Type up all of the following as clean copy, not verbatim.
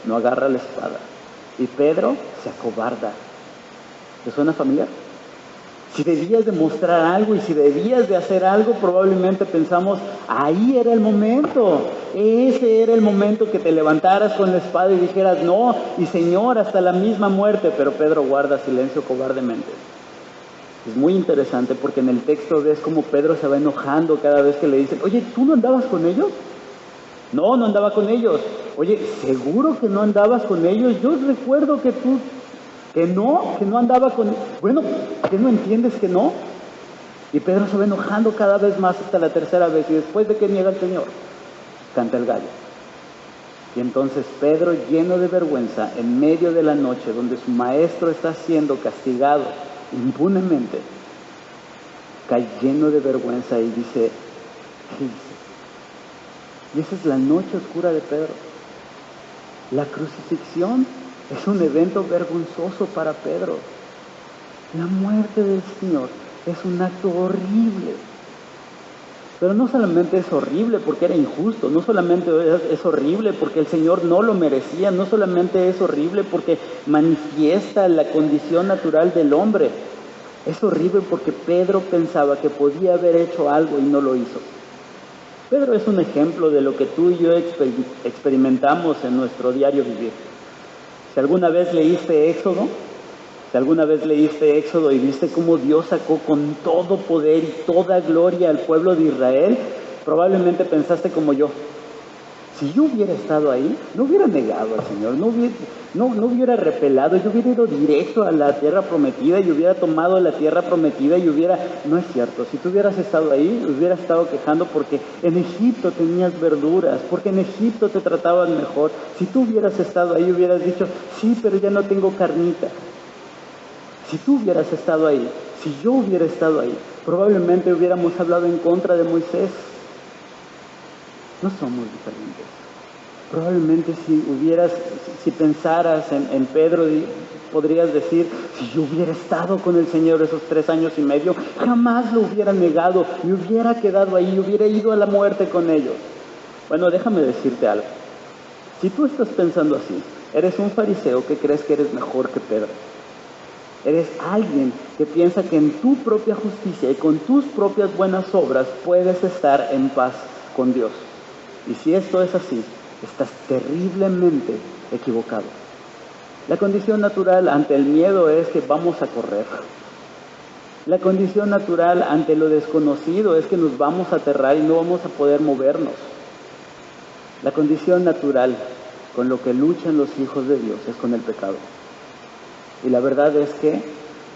no agarra la espada. Y Pedro se acobarda. ¿Te suena familiar? Si debías de mostrar algo y si debías de hacer algo, probablemente pensamos, ahí era el momento. Ese era el momento que te levantaras con la espada y dijeras, no, y Señor, hasta la misma muerte. Pero Pedro guarda silencio cobardemente. Es muy interesante porque en el texto ves como Pedro se va enojando cada vez que le dicen, oye, ¿tú no andabas con ellos? No, no andaba con ellos. Oye, ¿seguro que no andabas con ellos? Yo recuerdo que no andaba con... Bueno, ¿qué no entiendes que no? Y Pedro se va enojando cada vez más hasta la tercera vez. Y después de que niega al Señor, canta el gallo. Y entonces Pedro, lleno de vergüenza, en medio de la noche, donde su maestro está siendo castigado impunemente, cae lleno de vergüenza y dice, ¿qué hice? Y esa es la noche oscura de Pedro. La crucifixión es un evento vergonzoso para Pedro. La muerte del Señor es un acto horrible. Pero no solamente es horrible porque era injusto, no solamente es horrible porque el Señor no lo merecía, no solamente es horrible porque manifiesta la condición natural del hombre. Es horrible porque Pedro pensaba que podía haber hecho algo y no lo hizo. Pedro es un ejemplo de lo que tú y yo experimentamos en nuestro diario vivir. Si alguna vez leíste Éxodo, y viste cómo Dios sacó con todo poder y toda gloria al pueblo de Israel, probablemente pensaste como yo. Si yo hubiera estado ahí, no hubiera negado al Señor, no hubiera repelado, yo hubiera ido directo a la tierra prometida y hubiera tomado la tierra prometida y hubiera... No es cierto, si tú hubieras estado ahí, hubieras estado quejando porque en Egipto tenías verduras, porque en Egipto te trataban mejor. Si tú hubieras estado ahí, hubieras dicho, sí, pero ya no tengo carnita. Si tú hubieras estado ahí, si yo hubiera estado ahí, probablemente hubiéramos hablado en contra de Moisés. No somos diferentes. Probablemente si pensaras en Pedro, podrías decir, si yo hubiera estado con el Señor esos 3 años y medio, jamás lo hubiera negado, me hubiera quedado ahí, hubiera ido a la muerte con ellos. Bueno, déjame decirte algo. Si tú estás pensando así, eres un fariseo que crees que eres mejor que Pedro. Eres alguien que piensa que en tu propia justicia y con tus propias buenas obras puedes estar en paz con Dios. Y si esto es así, estás terriblemente equivocado. La condición natural ante el miedo es que vamos a correr. La condición natural ante lo desconocido es que nos vamos a aterrar y no vamos a poder movernos. La condición natural con lo que luchan los hijos de Dios es con el pecado. Y la verdad es que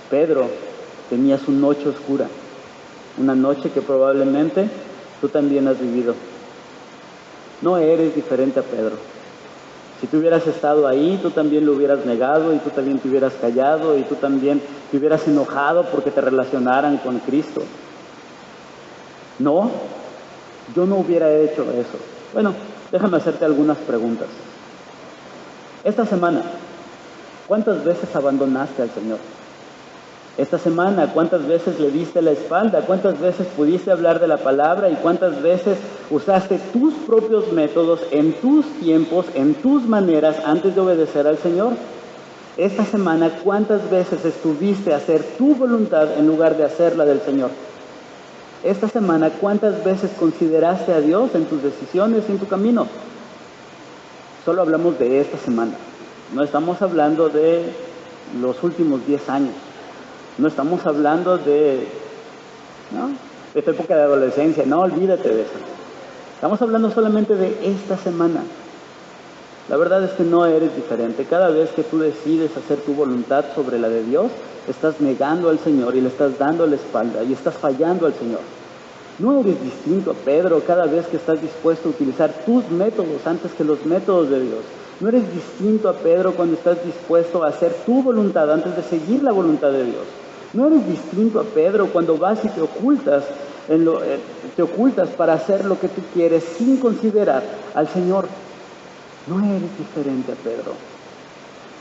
Pedro tenía su noche oscura, una noche que probablemente tú también has vivido. No eres diferente a Pedro. Si tú hubieras estado ahí, tú también lo hubieras negado y tú también te hubieras callado y tú también te hubieras enojado porque te relacionaran con Cristo. No, yo no hubiera hecho eso. Bueno, déjame hacerte algunas preguntas. Esta semana, ¿cuántas veces abandonaste al Señor? Esta semana, ¿cuántas veces le diste la espalda? ¿Cuántas veces pudiste hablar de la palabra? ¿Y cuántas veces usaste tus propios métodos, en tus tiempos, en tus maneras, antes de obedecer al Señor? Esta semana, ¿cuántas veces estuviste a hacer tu voluntad en lugar de hacer la del Señor? Esta semana, ¿cuántas veces consideraste a Dios en tus decisiones y en tu camino? Solo hablamos de esta semana. No estamos hablando de los últimos 10 años. No estamos hablando de esta época de adolescencia. No, olvídate de eso. Estamos hablando solamente de esta semana. La verdad es que no eres diferente. Cada vez que tú decides hacer tu voluntad sobre la de Dios, estás negando al Señor y le estás dando la espalda y estás fallando al Señor. No eres distinto a Pedro cada vez que estás dispuesto a utilizar tus métodos antes que los métodos de Dios. No eres distinto a Pedro cuando estás dispuesto a hacer tu voluntad antes de seguir la voluntad de Dios. No eres distinto a Pedro cuando vas y te ocultas para hacer lo que tú quieres sin considerar al Señor. No eres diferente a Pedro.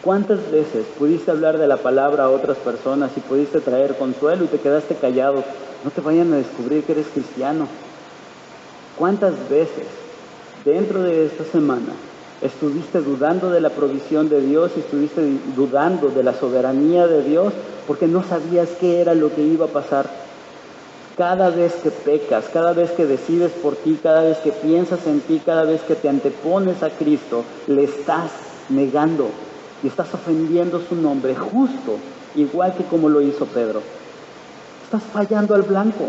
¿Cuántas veces pudiste hablar de la palabra a otras personas y pudiste traer consuelo y te quedaste callado? No te vayan a descubrir que eres cristiano. ¿Cuántas veces dentro de esta semana estuviste dudando de la provisión de Dios, estuviste dudando de la soberanía de Dios, porque no sabías qué era lo que iba a pasar. Cada vez que pecas, cada vez que decides por ti, cada vez que piensas en ti, cada vez que te antepones a Cristo, le estás negando y estás ofendiendo su nombre, justo igual que como lo hizo Pedro. Estás fallando al blanco.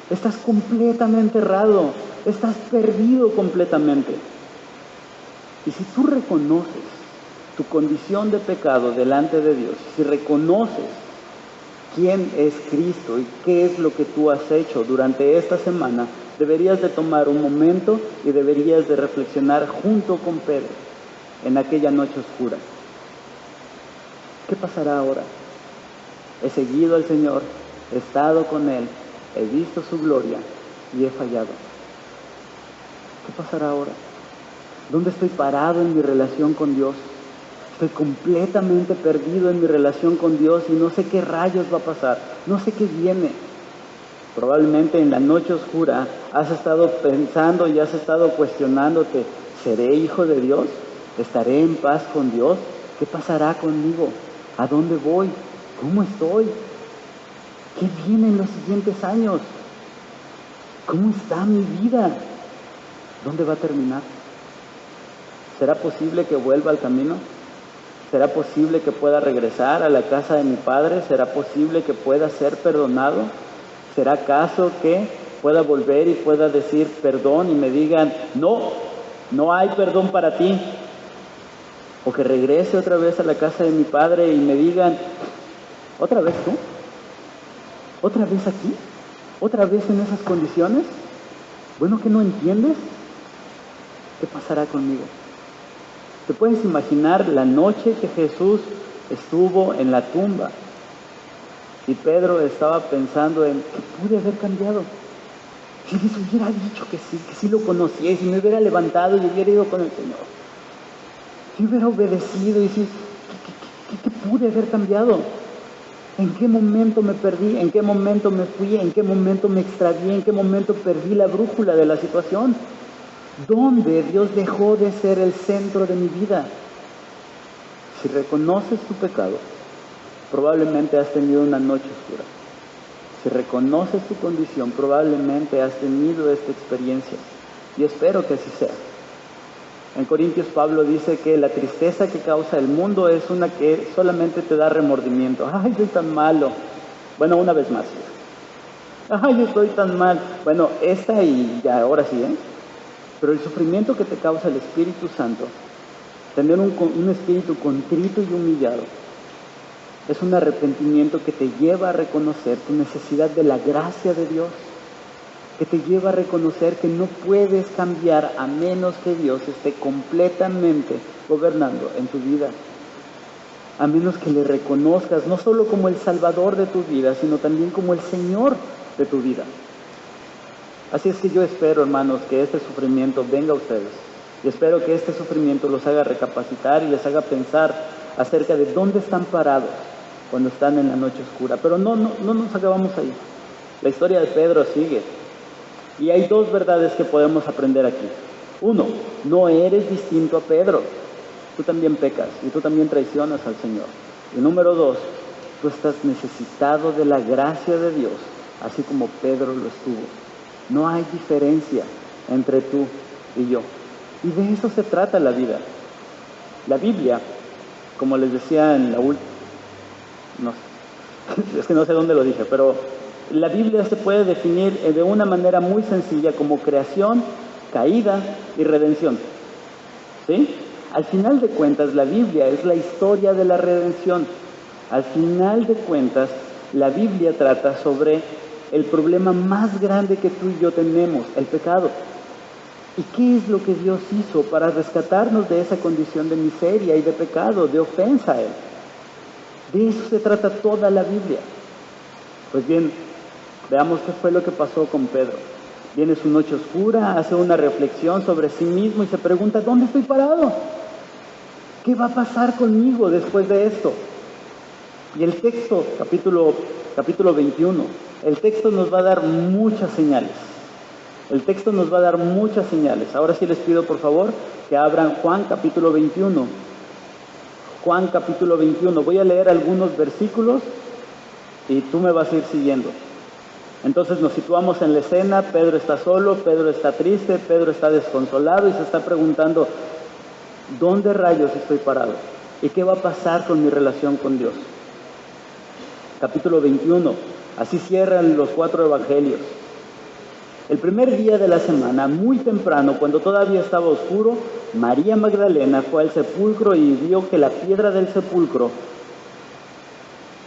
Estás completamente errado. Estás perdido completamente. Y si tú reconoces tu condición de pecado delante de Dios, si reconoces quién es Cristo y qué es lo que tú has hecho durante esta semana, deberías de tomar un momento y deberías de reflexionar junto con Pedro en aquella noche oscura. ¿Qué pasará ahora? He seguido al Señor, he estado con Él, he visto su gloria y he fallado. ¿Qué pasará ahora? ¿Dónde estoy parado en mi relación con Dios? Estoy completamente perdido en mi relación con Dios y no sé qué rayos va a pasar, no sé qué viene. Probablemente en la noche oscura has estado pensando y has estado cuestionándote, ¿seré hijo de Dios? ¿Estaré en paz con Dios? ¿Qué pasará conmigo? ¿A dónde voy? ¿Cómo estoy? ¿Qué viene en los siguientes años? ¿Cómo está mi vida? ¿Dónde va a terminar? ¿Será posible que vuelva al camino? ¿Será posible que pueda regresar a la casa de mi padre? ¿Será posible que pueda ser perdonado? ¿Será acaso que pueda volver y pueda decir perdón y me digan, no, no hay perdón para ti? O que regrese otra vez a la casa de mi padre y me digan, ¿otra vez tú? ¿Otra vez aquí? ¿Otra vez en esas condiciones? Bueno, ¿que no entiendes? ¿Qué pasará conmigo? ¿Te puedes imaginar la noche que Jesús estuvo en la tumba y Pedro estaba pensando en que pude haber cambiado? Si les hubiera dicho que sí lo conocía, y si me hubiera levantado y hubiera ido con el Señor, si hubiera obedecido y si ¿qué pude haber cambiado? ¿En qué momento me perdí? ¿En qué momento me fui? ¿En qué momento me extravié? ¿En qué momento perdí la brújula de la situación? ¿Dónde Dios dejó de ser el centro de mi vida? Si reconoces tu pecado, probablemente has tenido una noche oscura. Si reconoces tu condición, probablemente has tenido esta experiencia. Y espero que así sea. En Corintios Pablo dice que la tristeza que causa el mundo es una que solamente te da remordimiento. ¡Ay, soy tan malo! Bueno, una vez más. ¡Ay, estoy tan mal! Bueno, esta y ya, ahora sí, ¿eh? Pero el sufrimiento que te causa el Espíritu Santo, tener un espíritu contrito y humillado, es un arrepentimiento que te lleva a reconocer tu necesidad de la gracia de Dios, que te lleva a reconocer que no puedes cambiar a menos que Dios esté completamente gobernando en tu vida, a menos que le reconozcas no solo como el Salvador de tu vida, sino también como el Señor de tu vida. Así es que yo espero, hermanos, que este sufrimiento venga a ustedes. Y espero que este sufrimiento los haga recapacitar y les haga pensar acerca de dónde están parados cuando están en la noche oscura. Pero no nos acabamos ahí. La historia de Pedro sigue. Y hay dos verdades que podemos aprender aquí. Uno, no eres distinto a Pedro. Tú también pecas y tú también traicionas al Señor. Y número dos, tú estás necesitado de la gracia de Dios, así como Pedro lo estuvo. No hay diferencia entre tú y yo. Y de eso se trata la vida. La Biblia, como les decía en la última, es que no sé dónde lo dije, pero la Biblia se puede definir de una manera muy sencilla como creación, caída y redención. ¿Sí? Al final de cuentas, la Biblia es la historia de la redención. Al final de cuentas, la Biblia trata sobre el problema más grande que tú y yo tenemos, el pecado. ¿Y qué es lo que Dios hizo para rescatarnos de esa condición de miseria y de pecado, de ofensa a Él? De eso se trata toda la Biblia. Pues bien, veamos qué fue lo que pasó con Pedro. Viene su noche oscura, hace una reflexión sobre sí mismo y se pregunta, ¿dónde estoy parado? ¿Qué va a pasar conmigo después de esto? Y el texto, capítulo 21, el texto nos va a dar muchas señales. El texto nos va a dar muchas señales. Ahora sí les pido por favor que abran Juan capítulo 21. Juan capítulo 21. Voy a leer algunos versículos y tú me vas a ir siguiendo. Entonces nos situamos en la escena. Pedro está solo, Pedro está triste, Pedro está desconsolado y se está preguntando, ¿dónde rayos estoy parado? ¿Y qué va a pasar con mi relación con Dios? Capítulo 21. Así cierran los 4 evangelios. El primer día de la semana, muy temprano, cuando todavía estaba oscuro, María Magdalena fue al sepulcro y vio que la piedra del sepulcro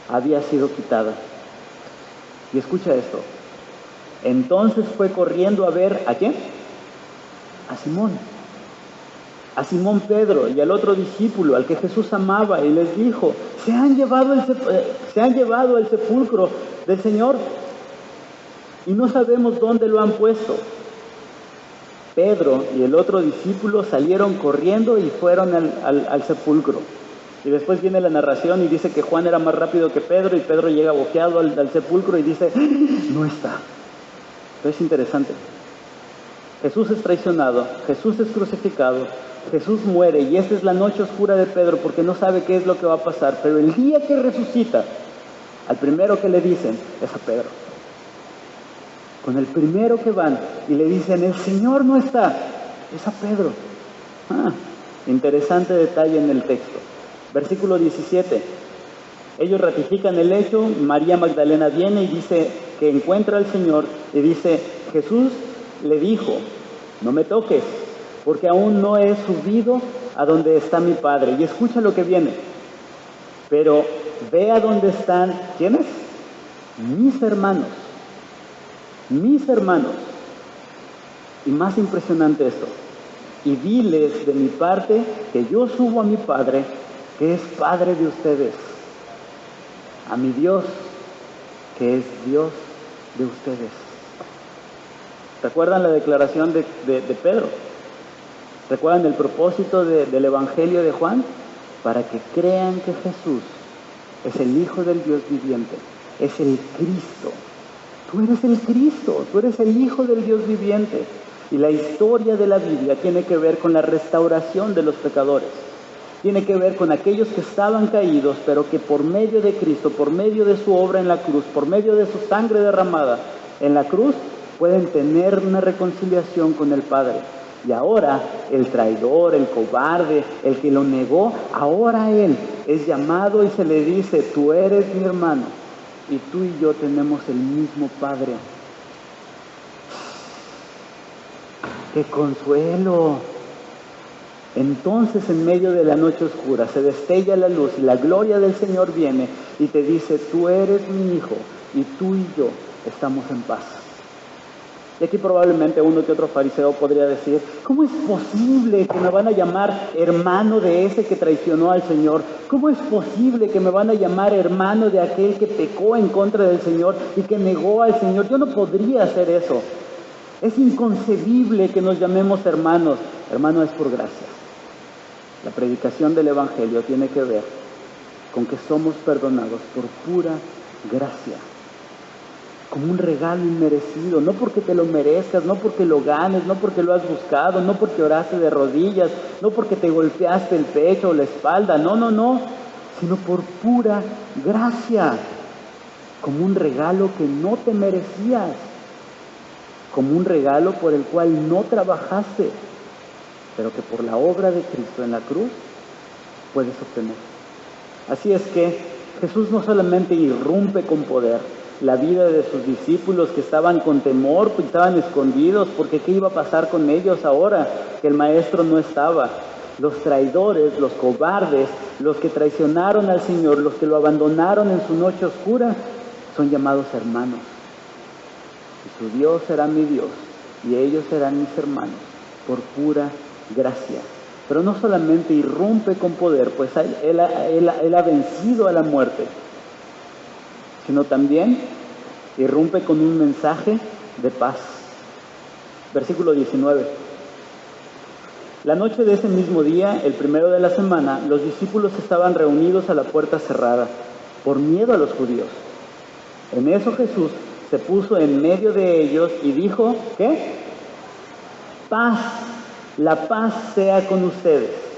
había sido quitada. Y escucha esto. Entonces fue corriendo a ver, ¿a quién? A Simón Pedro y al otro discípulo, al que Jesús amaba, y les dijo, se han llevado al sepulcro del Señor y no sabemos dónde lo han puesto. Pedro y el otro discípulo salieron corriendo y fueron al sepulcro. Y después viene la narración y dice que Juan era más rápido que Pedro y Pedro llega bojeado al sepulcro y dice, no está. Pero es interesante. Jesús es traicionado, Jesús es crucificado, Jesús muere y esta es la noche oscura de Pedro porque no sabe qué es lo que va a pasar. Pero el día que resucita, al primero que le dicen es a Pedro. Con el primero que van y le dicen, el Señor no está, es a Pedro. Interesante detalle en el texto. Versículo 17. Ellos ratifican el hecho, María Magdalena viene y dice que encuentra al Señor y dice, Jesús le dijo, no me toques, porque aún no he subido a donde está mi Padre. Y escucha lo que viene. Pero ve a donde están, ¿quiénes? Mis hermanos. Y más impresionante esto, y diles de mi parte que yo subo a mi Padre, que es Padre de ustedes, a mi Dios, que es Dios de ustedes. ¿Recuerdan la declaración de Pedro? ¿Recuerdan el propósito del Evangelio de Juan? Para que crean que Jesús es el Hijo del Dios viviente, es el Cristo. Tú eres el Cristo, tú eres el Hijo del Dios viviente. Y la historia de la Biblia tiene que ver con la restauración de los pecadores. Tiene que ver con aquellos que estaban caídos, pero que por medio de Cristo, por medio de su obra en la cruz, por medio de su sangre derramada en la cruz, pueden tener una reconciliación con el Padre. Y ahora el traidor, el cobarde, el que lo negó, ahora él es llamado y se le dice, tú eres mi hermano. Y tú y yo tenemos el mismo Padre. ¡Qué consuelo! Entonces en medio de la noche oscura se destella la luz y la gloria del Señor viene y te dice, tú eres mi hijo y tú y yo estamos en paz. Y aquí probablemente uno que otro fariseo podría decir, ¿cómo es posible que me van a llamar hermano de ese que traicionó al Señor? ¿Cómo es posible que me van a llamar hermano de aquel que pecó en contra del Señor y que negó al Señor? Yo no podría hacer eso. Es inconcebible que nos llamemos hermanos. Hermano, es por gracia. La predicación del Evangelio tiene que ver con que somos perdonados por pura gracia. Como un regalo inmerecido, no porque te lo merezcas, no porque lo ganes, no porque lo has buscado, no porque oraste de rodillas, no porque te golpeaste el pecho o la espalda, no, sino por pura gracia, como un regalo que no te merecías, como un regalo por el cual no trabajaste, pero que por la obra de Cristo en la cruz puedes obtener. Así es que Jesús no solamente irrumpe con poder la vida de sus discípulos que estaban con temor, que estaban escondidos, porque ¿qué iba a pasar con ellos ahora que el Maestro no estaba? Los traidores, los cobardes, los que traicionaron al Señor, los que lo abandonaron en su noche oscura, son llamados hermanos. Y su Dios será mi Dios, y ellos serán mis hermanos, por pura gracia. Pero no solamente irrumpe con poder, pues él ha vencido a la muerte, sino también irrumpe con un mensaje de paz. Versículo 19. La noche de ese mismo día, el primero de la semana, los discípulos estaban reunidos a la puerta cerrada, por miedo a los judíos. En eso Jesús se puso en medio de ellos y dijo, ¿qué? paz, la paz sea con ustedes.